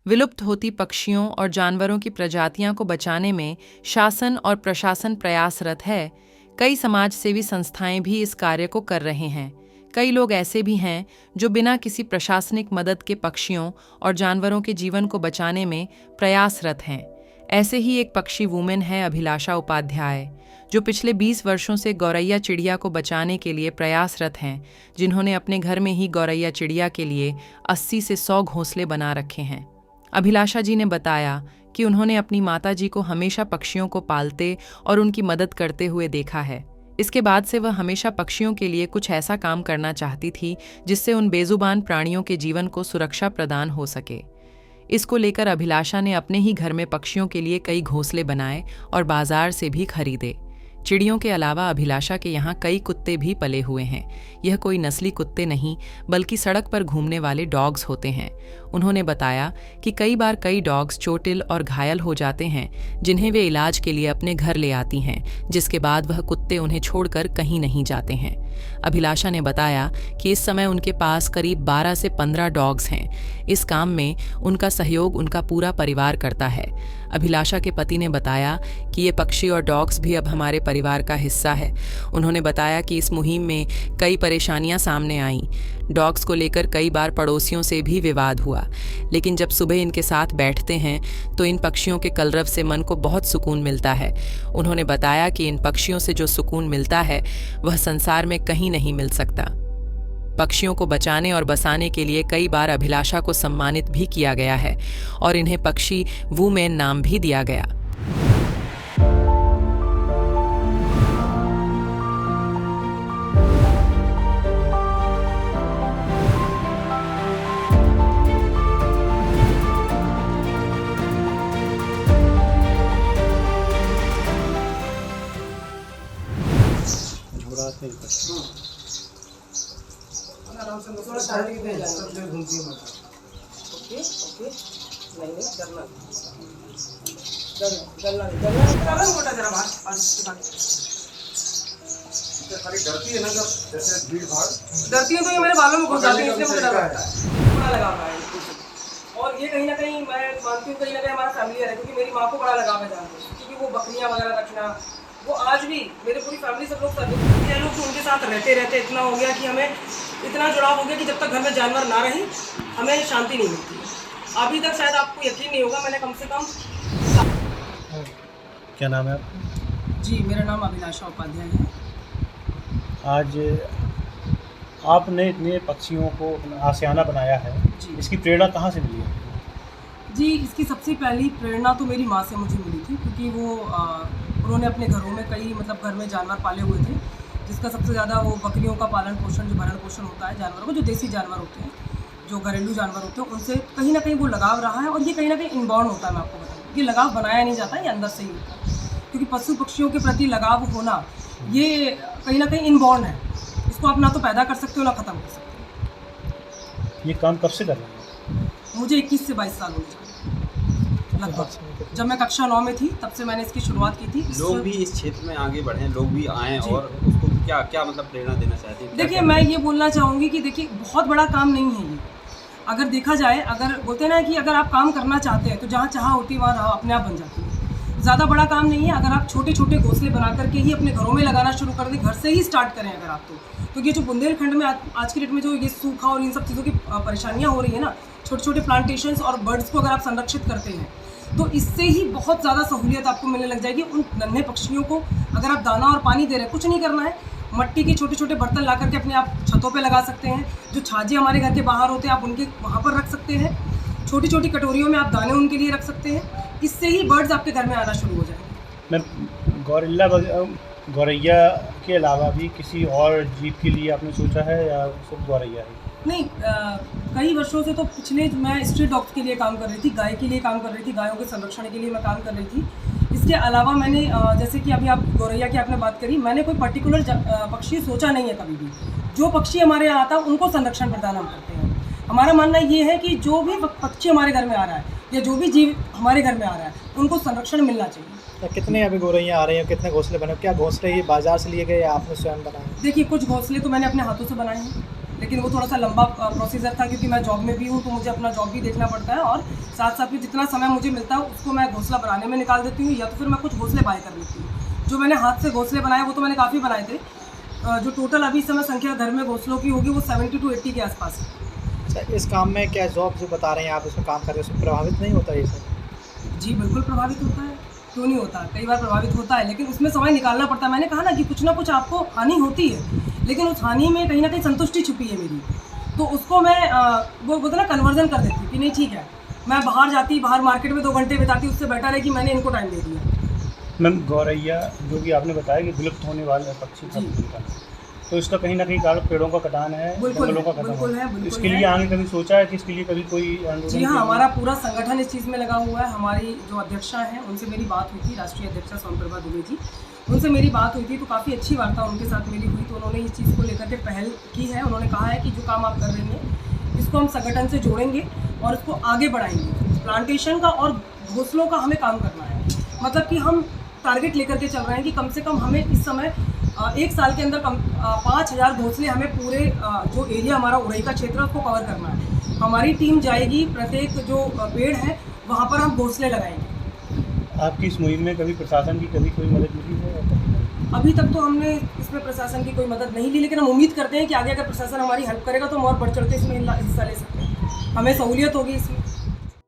विलुप्त होती पक्षियों और जानवरों की प्रजातियां को बचाने में शासन और प्रशासन प्रयासरत है। कई समाजसेवी संस्थाएं भी इस कार्य को कर रहे हैं। कई लोग ऐसे भी हैं जो बिना किसी प्रशासनिक मदद के पक्षियों और जानवरों के जीवन को बचाने में प्रयासरत हैं। ऐसे ही एक पक्षी वुमेन है अभिलाषा उपाध्याय, जो पिछले 20 वर्षों से गौरैया चिड़िया को बचाने के लिए प्रयासरत हैं, जिन्होंने अपने घर में ही गौरैया चिड़िया के लिए 80 से 100 घोंसले बना रखे हैं। अभिलाषा जी ने बताया कि उन्होंने अपनी माताजी को हमेशा पक्षियों को पालते और उनकी मदद करते हुए देखा है। इसके बाद से वह हमेशा पक्षियों के लिए कुछ ऐसा काम करना चाहती थी जिससे उन बेजुबान प्राणियों के जीवन को सुरक्षा प्रदान हो सके। इसको लेकर अभिलाषा ने अपने ही घर में पक्षियों के लिए कई घोंसले बनाए और बाजार से भी खरीदे। चिड़ियों के अलावा अभिलाषा के यहाँ कई कुत्ते भी पले हुए हैं। यह कोई नस्ली कुत्ते नहीं बल्कि सड़क पर घूमने वाले डॉग्स होते हैं। उन्होंने बताया कि कई बार कई डॉग्स चोटिल और घायल हो जाते हैं, जिन्हें वे इलाज के लिए अपने घर ले आती हैं, जिसके बाद वह कुत्ते उन्हें छोड़कर कहीं नहीं जाते हैं। अभिलाषा ने बताया कि इस समय उनके पास करीब 12 से 15 डॉग्स हैं। इस काम में उनका सहयोग उनका पूरा परिवार करता है। अभिलाषा के पति ने बताया कि ये पक्षी और डॉग्स भी अब हमारे परिवार का हिस्सा है। उन्होंने बताया कि इस मुहिम में कई परेशानियां सामने आईं। डॉग्स को लेकर कई बार पड़ोसियों से भी विवाद हुआ, लेकिन जब सुबह इनके साथ बैठते हैं तो इन पक्षियों के कलरव से मन को बहुत सुकून मिलता है। उन्होंने बताया कि इन पक्षियों से जो सुकून मिलता है वह संसार में कहीं नहीं मिल सकता। पक्षियों को बचाने और बसाने के लिए कई बार अभिलाषा को सम्मानित भी किया गया है और इन्हें पक्षी वुमेन नाम भी दिया गया। आराम से थोड़ा शादी के दे सब जगह घूमती है माता। ओके ओके नहीं डरना डरना मोटा जरा बात खाली डरती है ना, जब जैसे भीड़ भाड़ डरती है तो ये मेरे बालों में घुस जाती है, इसलिए मुझे डर लगता है। बड़ा लगाव है और ये कहीं ना कहीं मैं मानती हूँ कहीं ना कहीं हमारा फैमिली है, क्योंकि मेरी माँ को बड़ा लगाव है जानते हैं, क्योंकि वो बकरियाँ वगैरह रखना, वो आज भी मेरे पूरी फैमिली सब लोग लोग उनके साथ रहते रहते इतना हो गया कि हमें इतना जुड़ाव हो गया कि जब तक घर में जानवर ना रहे हमें शांति नहीं मिलती। अभी तक शायद आपको यकीन नहीं होगा, मैंने कम से कम। क्या नाम है आपका? जी मेरा नाम अभिलाषा उपाध्याय है। आज आपने इतने पक्षियों को आशियाना बनाया है, इसकी प्रेरणा कहाँ से मिली है? जी इसकी सबसे पहली प्रेरणा तो मेरी माँ से मुझे मिली थी, क्योंकि वो उन्होंने अपने घरों में कई घर में जानवर पाले हुए थे, जिसका सबसे ज़्यादा वो बकरियों का पालन पोषण, जो भरण पोषण होता है जानवरों को, जो देसी जानवर होते हैं, जो घरेलू जानवर होते हैं, उनसे कहीं ना कहीं वो लगाव रहा है। और ये कहीं ना कहीं इनबॉर्न होता है। मैं आपको बताऊँ, ये लगाव बनाया नहीं जाता, ये अंदर से ही होता है, क्योंकि पशु पक्षियों के प्रति लगाव होना ये कहीं ना कहीं इनबॉर्न है। इसको आप ना तो पैदा कर सकते हो ना ख़त्म कर सकते हो। ये काम कब से कर रहे हैं? मुझे 21 से 22 साल हो गए लगभग। जब मैं कक्षा 9 में थी तब से मैंने इसकी शुरुआत की थी। लोग भी इस क्षेत्र में आगे बढ़ें, लोग भी आएँ और उसको क्या क्या मतलब प्रेरणा देना चाहते हैं? देखिए मैं ये बोलना चाहूँगी कि देखिए बहुत बड़ा काम नहीं है ये। अगर देखा जाए, अगर बोलते हैं ना कि अगर आप काम करना चाहते हैं तो जहाँ चाह होती है वहाँ राह अपने आप बन जाती है। ज़्यादा बड़ा काम नहीं है। अगर आप छोटे छोटे घोंसले बना करके ही अपने घरों में लगाना शुरू कर दें, घर से ही स्टार्ट करें अगर आप तो ये जो बुंदेलखंड में आज की डेट में जो ये सूखा और इन सब चीज़ों की परेशानियाँ हो रही है ना, छोटे छोटे प्लांटेशंस और बर्ड्स को अगर आप संरक्षित करते हैं तो इससे ही बहुत ज़्यादा सहूलियत आपको मिलने लग जाएगी। उन नन्हे पक्षियों को अगर आप दाना और पानी दे रहे हैं, कुछ नहीं करना है, मट्टी के छोटे छोटे बर्तन ला करके अपने आप छतों पे लगा सकते हैं। जो छाजे हमारे घर के बाहर होते हैं आप उनके वहाँ पर रख सकते हैं। छोटी छोटी कटोरियों में आप दाने उनके लिए रख सकते हैं। इससे ही बर्ड्स आपके घर में आना शुरू हो जाएंगे। मैं गौरैया के अलावा भी किसी और जीव के लिए आपने सोचा है या सिर्फ गौरैया है? नहीं, कई वर्षों से तो पिछले मैं स्ट्रीट डॉग्स के लिए काम कर रही थी, गाय के लिए काम कर रही थी, गायों के संरक्षण के लिए मैं काम कर रही थी। इसके अलावा मैंने जैसे कि अभी आप गौरैया की आपने बात करी, मैंने कोई पर्टिकुलर पक्षी सोचा नहीं है कभी भी। जो पक्षी हमारे यहाँ आता है उनको संरक्षण प्रदान हम करते हैं। हमारा मानना ये है कि जो भी पक्षी हमारे घर में आ रहा है या जो भी जीव हमारे घर में आ रहा है उनको संरक्षण मिलना चाहिए। तो कितने अभी गौरैया आ रही हैं, कितने घोंसले बने? क्या घोंसले ये बाजार से लिए गए या आपने स्वयं बनाए? देखिए कुछ घोंसले तो मैंने अपने हाथों से बनाए हैं लेकिन वो थोड़ा सा लंबा प्रोसीजर था, क्योंकि मैं जॉब में भी हूँ तो मुझे अपना जॉब भी देखना पड़ता है, और साथ साथ में जितना समय मुझे मिलता है उसको मैं घोंसला बनाने में निकाल देती हूँ, या तो फिर मैं कुछ घोंसले बाय कर लेती हूँ। जो मैंने हाथ से घोंसले बनाए वो तो मैंने काफ़ी बनाए थे। जो टोटल अभी इस समय संख्या घर में घोंसलों की होगी वो 70 to 80 के आसपास है। अच्छा, इस काम में क्या जॉब जो बता रहे हैं आप इसमें काम कर रहे हैं उसमें प्रभावित नहीं होता ये सब? जी बिल्कुल प्रभावित होता है, क्यों नहीं होता, कई बार प्रभावित होता है, लेकिन उसमें समय निकालना पड़ता है। मैंने कहा ना कि कुछ ना कुछ आपको हानि होती है, लेकिन उस हानि में कहीं ना कहीं संतुष्टि छुपी है मेरी, तो उसको मैं वो बोलते ना कन्वर्जन कर देती हूँ कि नहीं ठीक है, मैं बाहर जाती, बाहर मार्केट में 2 घंटे बिताती, उससे बेटर है कि मैंने इनको टाइम दे दिया। मैम, गौरैया जो कि आपने बताया कि विलुप्त होने वाले पक्षी था, तो इसका कहीं ना कहीं कारण पेड़ों का कटान है, बिल्कुल जंगलों का है, बिल्कुल है, कटान है। बिल्कुल इसके है। लिए आगे कभी सोचा है कि इसके लिए कभी कोई आंदोलन? जी हाँ, हमारा पूरा संगठन इस चीज़ में लगा हुआ है। हमारी जो अध्यक्षा हैं उनसे मेरी बात हुई थी, राष्ट्रीय अध्यक्षा सोनप्रभा दुबे जी, उनसे मेरी बात हुई थी, तो काफ़ी अच्छी वार्ता उनके साथ मेरी हुई। तो उन्होंने इस चीज़ को लेकर के पहल की है। उन्होंने कहा है कि जो काम आप कर रही हैं इसको हम संगठन से जोड़ेंगे और इसको आगे बढ़ाएंगे। प्लांटेशन का और घोंसलों का हमें काम करना है, मतलब कि हम टारगेट लेकर के चल रहे हैं कि कम से कम हमें इस समय 1 साल के अंदर 5000 घोंसले हमें पूरे जो एरिया हमारा उड़ई का क्षेत्र है उसको कवर करना है। हमारी टीम जाएगी, प्रत्येक जो पेड़ है वहाँ पर हम घोंसले लगाएंगे। आपकी इस मुहिम में कभी प्रशासन की कभी कोई मदद मिली है? अभी तक तो हमने इसमें प्रशासन की कोई मदद नहीं ली, लेकिन हम उम्मीद करते हैं कि आगे अगर प्रशासन हमारी हेल्प करेगा तो हम और बढ़ चढ़ के इसमें हिस्सा ले सकते हैं, हमें सहूलियत होगी इसमें।